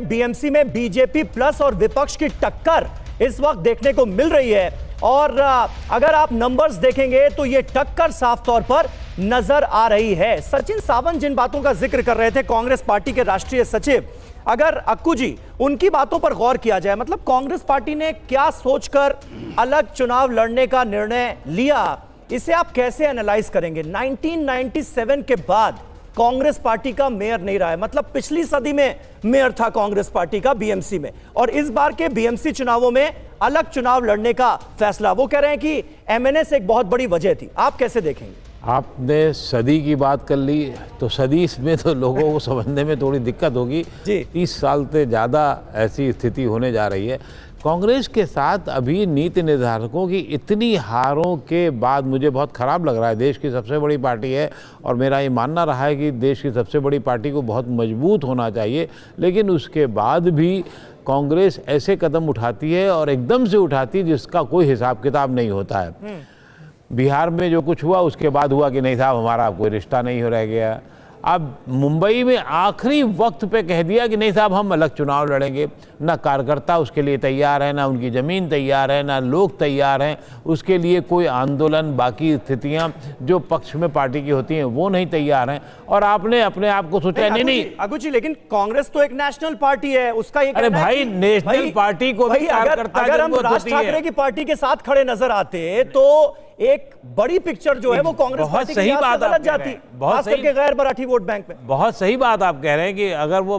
BMC में BJP plus और विपक्ष की टक्कर इस वक्त देखने को मिल रही है। और अगर आप नंबर्स देखेंगे तो ये टक्कर साफ तौर पर नजर आ रही है। सचिन सावंत जिन बातों का जिक्र कर रहे थे, कांग्रेस पार्टी के राष्ट्रीय सचिव, अगर अक्कू जी उनकी बातों पर गौर किया जाए, मतलब कांग्रेस पार्टी ने क्या सोचकर अलग चुनाव लड़ने का निर्णय लिया, इसे आप कैसे एनालाइज करेंगे? 1997 के बाद कांग्रेस पार्टी का मेयर नहीं रहा है, मतलब पिछली सदी में मेयर था कांग्रेस पार्टी का बीएमसी में, और इस बार के बीएमसी चुनावों में अलग चुनाव लड़ने का फैसला। वो कह रहे हैं कि एमएनएस एक बहुत बड़ी वजह थी। आप कैसे देखेंगे? आपने सदी की बात कर ली तो सदी में तो लोगों को समझने में थोड़ी दिक्कत होगी। 30 साल से ज़्यादा ऐसी स्थिति होने जा रही है। कांग्रेस के साथ अभी नीति निर्धारकों की इतनी हारों के बाद मुझे बहुत ख़राब लग रहा है। देश की सबसे बड़ी पार्टी है और मेरा ये मानना रहा है कि देश की सबसे बड़ी पार्टी को बहुत मजबूत होना चाहिए, लेकिन उसके बाद भी कांग्रेस ऐसे कदम उठाती है और एकदम से उठाती है जिसका कोई हिसाब किताब नहीं होता है। बिहार में जो कुछ हुआ उसके बाद हुआ कि नहीं साहब हमारा कोई रिश्ता नहीं हो रह गया। अब मुंबई में आखिरी वक्त पे कह दिया कि नहीं साहब हम अलग चुनाव लड़ेंगे। ना कार्यकर्ता उसके लिए तैयार है, ना उनकी ज़मीन तैयार है, ना लोग तैयार हैं उसके लिए। कोई आंदोलन, बाकी स्थितियां जो पक्ष में पार्टी की होती हैं वो नहीं तैयार हैं। और आपने अपने आप को सोचा नहीं अगू जी, लेकिन कांग्रेस तो एक नेशनल पार्टी है, उसका ये अरे भाई नेशनल पार्टी को भी कार्यकर्ता अगर हम राज ठाकरे की पार्टी के साथ खड़े नजर आते तो एक बड़ी पिक्चर जो है वो कांग्रेस पार्टी की गलत जाती, खास करके गैर मराठी वोट बैंक में। बहुत सही बात आप कह रहे हैं कि अगर वो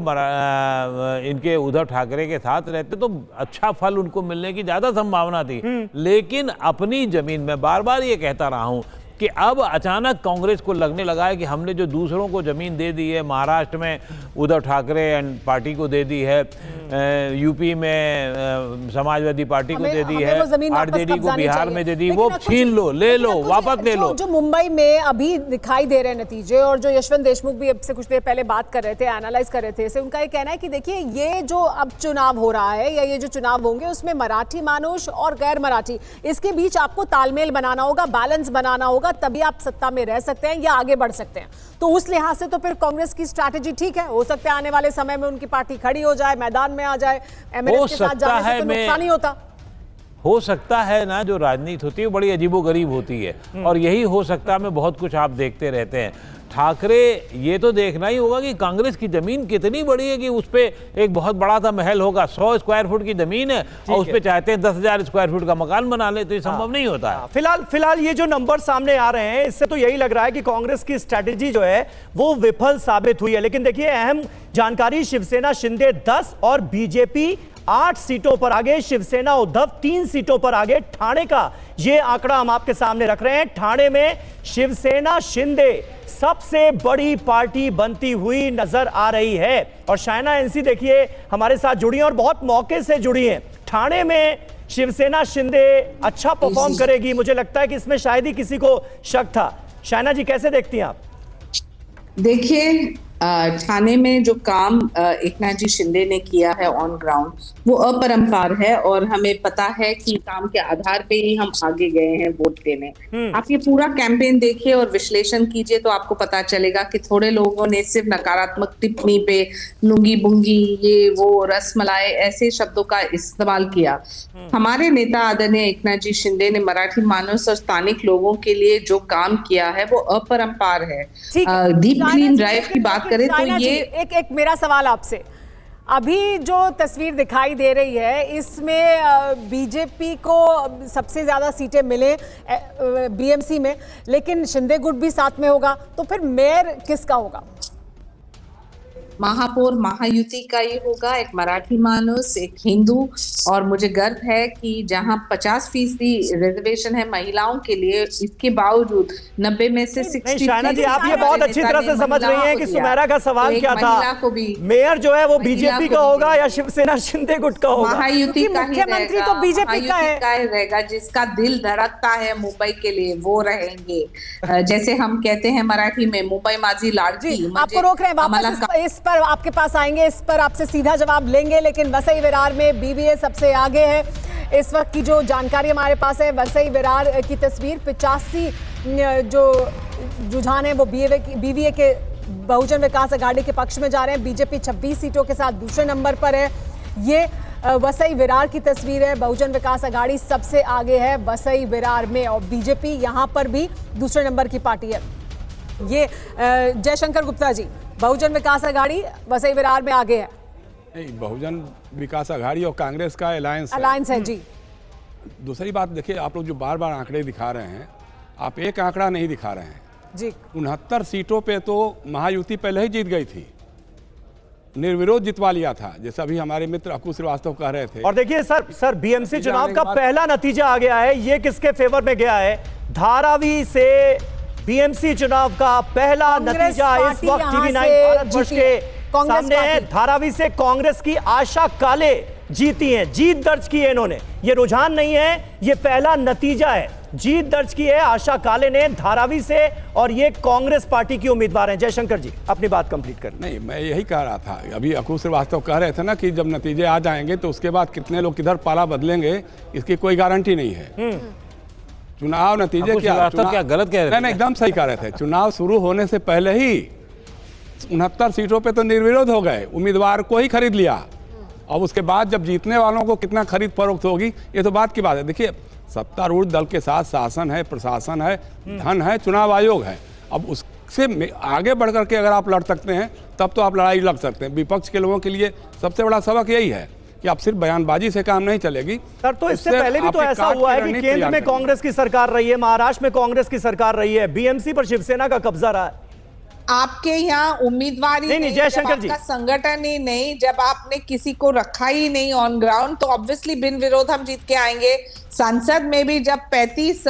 इनके उद्धव ठाकरे के साथ रहते तो अच्छा फल उनको मिलने की ज्यादा संभावना थी। लेकिन अपनी जमीन में बार बार ये कहता रहा हूं कि अब अचानक कांग्रेस को लगने लगा है कि हमने जो दूसरों को जमीन दे दी है, महाराष्ट्र में उद्धव ठाकरे एंड पार्टी को दे दी है, यूपी में समाजवादी पार्टी को दे दी है, आरजेडी को बिहार में दे दी, वो छीन लो, ले लो, वापस ले लो। जो मुंबई में अभी दिखाई दे रहे नतीजे, और जो यशवंत देशमुख भी अब से कुछ देर पहले बात कर रहे थे, एनालाइज कर रहे थे इसे, उनका ये कहना है कि देखिए ये जो अब चुनाव हो रहा है या ये जो चुनाव होंगे उसमें मराठी मानुष और गैर मराठी, इसके बीच आपको तालमेल बनाना होगा, बैलेंस बनाना होगा, तभी आप सत्ता में रह सकते हैं या आगे बढ़ सकते हैं। तो उस लिहाज से तो फिर कांग्रेस की स्ट्रैटेजी ठीक है। हो सकता है आने वाले समय में उनकी पार्टी खड़ी हो जाए, मैदान में आ जाए, एमएनएस के साथ जाने से तो नुकसान ही होता। हो सकता है ना, जो राजनीति होती है बड़ी अजीबोगरीब होती है और यही हो सकता है। में बहुत कुछ आप देखते रहते हैं। ठाकरे ये तो देखना ही होगा कि कांग्रेस की जमीन कितनी बड़ी है कि उस पे एक बहुत बड़ा सा महल होगा। 100 स्क्वायर फुट की जमीन है और उस पे चाहते हैं 10,000 स्क्वायर फुट का मकान बना ले, तो ये संभव नहीं होता है। फिलहाल ये जो नंबर सामने आ रहे हैं इससे तो यही लग रहा है कि कांग्रेस की स्ट्रैटेजी जो है वो विफल साबित हुई है। लेकिन देखिए अहम जानकारी, शिवसेना शिंदे 10 और बीजेपी 8 सीटों पर आगे, शिवसेना उद्धव 3 सीटों पर आगे। ठाणे का ये आंकड़ा हम आपके सामने रख रहे हैं। ठाणे में शिवसेना शिंदे सबसे बड़ी पार्टी बनती हुई नजर आ रही है। और शायना एनसी देखिए हमारे साथ जुड़ी हैं और बहुत मौके से जुड़ी हैं। ठाणे में शिवसेना शिंदे अच्छा परफॉर्म करेगी, मुझे लगता है कि इसमें शायद ही किसी को शक था। शायना जी कैसे देखती हैं आप? देखिए ठाणे में जो काम एकनाथ जी शिंदे ने किया है ऑन ग्राउंड वो अपरंपार है और हमें पता है कि काम के आधार पे ही हम आगे गए हैं वोट देने। आप ये पूरा कैंपेन देखिए और विश्लेषण कीजिए तो आपको पता चलेगा कि थोड़े लोगों ने सिर्फ नकारात्मक टिप्पणी पे लुंगी बुंगी, ये वो, रसमलाई ऐसे शब्दों का इस्तेमाल किया। हमारे नेता आदरणीय एकनाथ जी शिंदे ने मराठी मानस और स्थानिक लोगों के लिए जो काम किया है वो अपरंपार है। डीप क्लीन ड्राइव की बात करें तो ये एक मेरा सवाल आपसे, अभी जो तस्वीर दिखाई दे रही है इसमें बीजेपी को सबसे ज्यादा सीटें मिले बीएमसी में, लेकिन शिंदे गुट भी साथ में होगा, तो फिर मेयर किसका होगा? महापौर महायुति का ही होगा, एक मराठी मानुस, एक हिंदू। और मुझे गर्व है कि जहां 50% रिजर्वेशन है महिलाओं के लिए, इसके बावजूद 90 में से 60। शायना जी आप ये बहुत अच्छी तरह से समझ रही हैं कि सुमेरा का सवाल क्या था। मेयर जो है वो बीजेपी का होगा या शिवसेना शिंदे गुट का होगा? महायुति का ही मुख्यमंत्री तो बीजेपी का रहेगा। जिसका दिल धड़कता है मुंबई के लिए वो रहेंगे। जैसे हम कहते हैं मराठी में, मुंबई माझी लाडकी। आपको रोक रहे हैं, वापस इस पर आपके पास आएंगे, इस पर आपसे सीधा जवाब लेंगे। लेकिन वसई विरार में बीवीए सबसे आगे है। इस वक्त की जो जानकारी हमारे पास है, वसई विरार की तस्वीर 85 जो रुझान है वो बीवीए के बहुजन विकास आघाड़ी के पक्ष में जा रहे हैं। बीजेपी 26 सीटों के साथ दूसरे नंबर पर है। ये वसई विरार की तस्वीर है। बहुजन विकास आघाड़ी सबसे आगे है वसई विरार में और बीजेपी यहां पर भी दूसरे नंबर की पार्टी है। ये जयशंकर गुप्ता जी, बहुजन विकास आघाड़ी वसई विरार में आगे है। नहीं, बहुजन विकास आघाड़ी और कांग्रेस का अलायंस है जी। दूसरी बात देखिए, आप लोग जो बार बार आंकड़े दिखा रहे हैं, आप एक आंकड़ा नहीं दिखा रहे हैं जी। 69 सीटों पे तो महायुति पहले ही जीत गई थी, निर्विरोध जितवा लिया था, जैसा अभी हमारे मित्र अकु श्रीवास्तव कह रहे थे। और देखिए सर बीएमसी चुनाव का पहला नतीजा आ गया है, ये किसके फेवर में गया है? धारावी से बीएमसी चुनाव का पहला नतीजा इस वक्त टीवी9 भारतवर्ष के सामने है। धारावी से कांग्रेस की आशा काले जीती हैं, जीत दर्ज की है इन्होंने। ये रुझान नहीं है, ये पहला नतीजा है। जीत दर्ज की है आशा काले ने धारावी से और ये कांग्रेस पार्टी की उम्मीदवार हैं। जयशंकर जी अपनी बात कंप्लीट कर। नहीं, मैं यही कह रहा था, अभी अकु श्रीवास्तव कह रहे थे ना कि जब नतीजे आ जाएंगे तो उसके बाद कितने लोग किधर पाला बदलेंगे इसकी कोई गारंटी नहीं है। चुनाव नतीजे क्या गलत कह रहे थे? नहीं, एकदम सही कह रहे थे। चुनाव शुरू होने से पहले ही 69 सीटों पे तो निर्विरोध हो गए, उम्मीदवार को ही खरीद लिया। अब उसके बाद जब जीतने वालों को कितना खरीद फरोख्त होगी ये तो बात की बात है। देखिए, सत्तारूढ़ दल के साथ शासन है, प्रशासन है, धन है, चुनाव आयोग है। अब उससे आगे बढ़ करके अगर आप लड़ सकते हैं तब तो आप लड़ाई लड़ सकते हैं। विपक्ष के लोगों के लिए सबसे बड़ा सबक यही है कि आप सिर्फ बयानबाजी से काम नहीं चलेगी। सर, तो इससे पहले भी तो ऐसा हुआ है कि केंद्र में कांग्रेस की सरकार रही है, महाराष्ट्र में कांग्रेस की सरकार रही है, बीएमसी पर शिवसेना का कब्जा रहा है। आपके यहाँ उम्मीदवार ही नहीं, जयशंकर जी, संगठन ही नहीं, जब आपने किसी को रखा ही नहीं ऑन ग्राउंड तो ऑब्वियसली बिन विरोध हम जीत के आएंगे। संसद में भी जब 35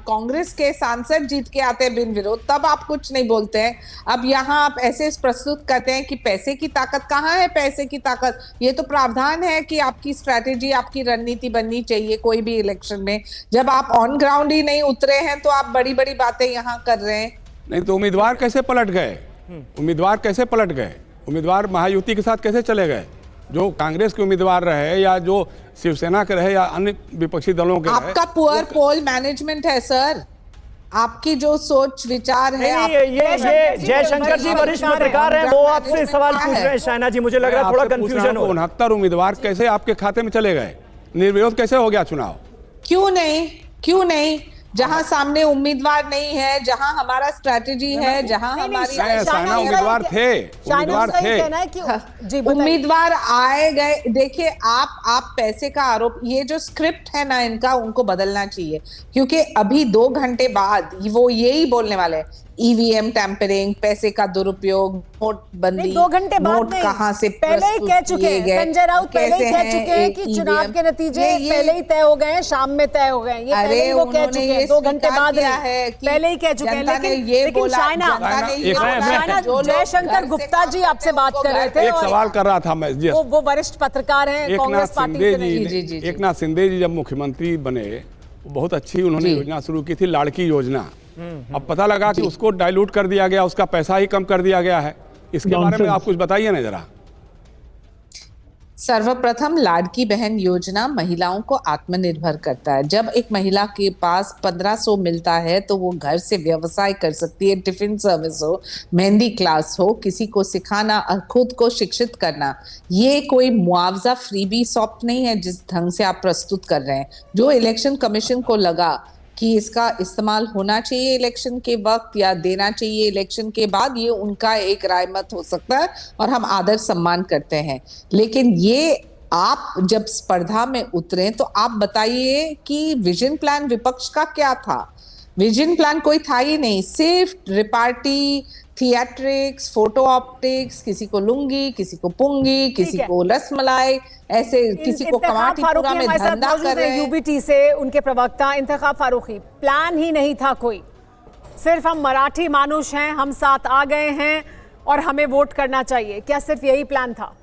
कांग्रेस के सांसद जीत के आते हैं बिन विरोध, तब आप कुछ नहीं बोलते हैं। अब यहाँ आप ऐसे प्रस्तुत करते हैं कि पैसे की ताकत। कहाँ है पैसे की ताकत? ये तो प्रावधान है कि आपकी स्ट्रैटेजी, आपकी रणनीति बननी चाहिए कोई भी इलेक्शन में। जब आप ऑन ग्राउंड ही नहीं उतरे हैं तो आप बड़ी बड़ी बातें यहाँ कर रहे हैं। नहीं तो उम्मीदवार कैसे पलट गए? उम्मीदवार कैसे पलट गए? उम्मीदवार महायुति के साथ कैसे चले गए? जो कांग्रेस के उम्मीदवार रहे या जो शिवसेना के रहे या अन्य विपक्षी दलों के रहे। आपका पुअर पोल मैनेजमेंट है सर, आपकी जो सोच विचार है। ये जयशंकर जी वरिष्ठ पत्रकार हैं, वो आपसे सवाल पूछ रहे हैं। शायना जी, मुझे लग रहा है थोड़ा कंफ्यूजन हो। 69 उम्मीदवार कैसे आपके खाते में चले गए? निर्विरोध कैसे हो गया चुनाव? क्यों नहीं? जहां सामने उम्मीदवार नहीं है, जहां हमारा स्ट्रैटेजी है, जहां हमारी उम्मीदवार थे, उम्मीदवार आए गए। देखिए, आप पैसे का आरोप, ये जो स्क्रिप्ट है ना इनका, उनको बदलना चाहिए, क्योंकि अभी 2 घंटे बाद वो यही बोलने वाले हैं, ईवीएम टैंपरिंग, पैसे का दुरुपयोग, नोटबंदी। 2 घंटे बाद नहीं, कहां से पहले ही कह चुके हैं संजय राउत, पहले ही कह चुके हैं कि चुनाव के नतीजे पहले ही तय हो गए हैं, शाम में तय हो गए हैं। ये पहले ही वो कह चुके हैं, 2 घंटे बाद पहले ही कह चुके हैं। लेकिन शायना, जयशंकर गुप्ता जी आपसे बात कर रहे थे, एक सवाल कर रहा था मैं। वो वरिष्ठ पत्रकार हैं कांग्रेस पार्टी से। एकनाथ शिंदे जी जब मुख्यमंत्री बने, बहुत अच्छी उन्होंने योजना शुरू की थी, लाड़की योजना। अब पता लगा कि उसको डाइल्यूट कर दिया गया, उसका पैसा ही कम कर दिया गया है। इसके बारे में आप कुछ बताइए ना जरा। सर्वप्रथम लाड़की बहन योजना महिलाओं को आत्मनिर्भर करता है। जब एक महिला के पास 1500 मिलता है तो वो घर से व्यवसाय कर सकती है, टिफिन सर्विस हो, मेहंदी क्लास हो, किसी को सिखाना, खुद को शिक्षित करना। ये कोई मुआवजा फ्रीबी सॉफ्ट नहीं है जिस ढंग से आप प्रस्तुत कर रहे हैं। जो इलेक्शन कमीशन को लगा कि इसका इस्तेमाल होना चाहिए इलेक्शन के वक्त या देना चाहिए इलेक्शन के बाद, ये उनका एक राय मत हो सकता है और हम आदर सम्मान करते हैं। लेकिन ये आप जब स्पर्धा में उतरे तो आप बताइए कि विजन प्लान विपक्ष का क्या था? विजन प्लान कोई था ही नहीं, सिर्फ रिपार्टी, थिएट्रिक्स, फोटो ऑप्टिक्स, किसी को लुंगी, किसी को पुंगी, किसी को रसमलाई, ऐसे किसी को कमाटीपुरा में धंधा कर रहे हैं। यूबीटी से उनके प्रवक्ता इंतखाब फारूकी, प्लान ही नहीं था कोई, सिर्फ हम मराठी मानुष हैं, हम साथ आ गए हैं और हमें वोट करना चाहिए। क्या सिर्फ यही प्लान था?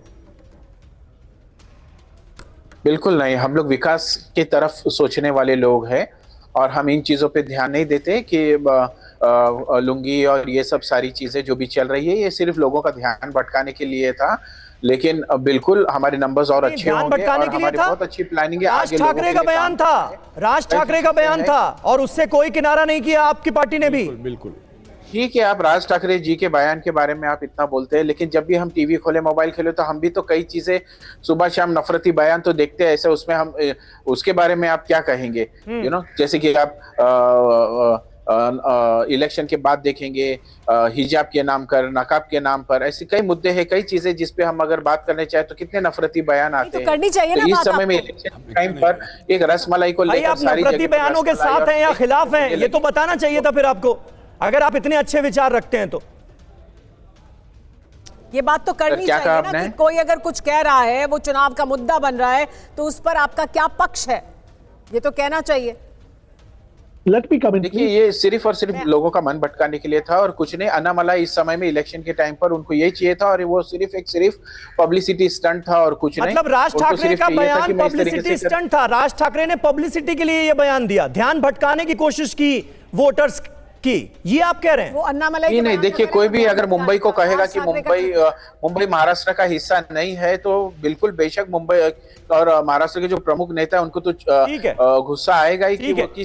बिल्कुल नहीं, हम लोग विकास की तरफ सोचने वाले लोग हैं और हम इन चीजों पे ध्यान नहीं देते कि लुंगी और ये सब सारी चीजें जो भी चल रही है, ये सिर्फ लोगों का ध्यान भटकाने के लिए था। लेकिन बिल्कुल हमारे नंबर्स और अच्छे होंगे और हमारी बहुत अच्छी प्लानिंग है। राज ठाकरे का बयान था, राज ठाकरे का बयान था और उससे कोई किनारा नहीं किया आपकी पार्टी ने भी। बिल्कुल ठीक है, आप राज ठाकरे जी के बयान के बारे में आप इतना बोलते हैं, लेकिन जब भी हम टीवी खोले, मोबाइल खोले, तो हम भी तो कई चीजें सुबह शाम नफरती बयान तो देखते हैं। ऐसे उसमें हम उसके बारे में आप क्या कहेंगे? जैसे कि आप इलेक्शन के बाद देखेंगे हिजाब के नाम पर, नकाब के नाम पर, ऐसे कई मुद्दे हैं, कई चीजें जिस पे हम अगर बात करने चाहे तो कितने नफरती बयान आते हैं। करनी चाहिए ना इस बात समय में आपको। इलेक्शन टाइम पर एक रसमलाई को भाई लेकर आप सारी नफरती जगह पर बयानों के रसमलाई साथ और हैं या खिलाफ हैं, ये तो बताना चाहिए था फिर आपको, अगर आप इतने अच्छे विचार रखते हैं तो। ये बात तो करनी क्या चाहिए कहा ना आपने? कि कोई अगर कुछ कह रहा है, वो चुनाव का मुद्दा बन रहा है, तो उस पर आपका क्या पक्ष है, ये तो कहना चाहिए। देखिए, ये सिर्फ और सिर्फ लोगों का मन भटकाने के लिए था और कुछ नहीं। अन्नामलाई इस समय में इलेक्शन के टाइम पर उनको यही चाहिए था और वो सिर्फ पब्लिसिटी स्टंट था और कुछ नहीं। मतलब राज उनको ठाकरे सिर्फ का चाहिए था कि बयान मैं इस तरीके पब्लिसिटी से स्टंट था, राज ठाकरे ने पब्लिसिटी के लिए ये बयान दिया, ध्यान भटकाने की कोशिश की वोटर्स की, ये आप कह रहे हैं? वो अन्नामलाई नहीं, देखिए, कोई भी अगर मुंबई को कहेगा कि मुंबई महाराष्ट्र का हिस्सा नहीं है, तो बिल्कुल बेशक मुंबई और महाराष्ट्र के जो प्रमुख नेता है उनको तो गुस्सा आएगा ही कि वो किस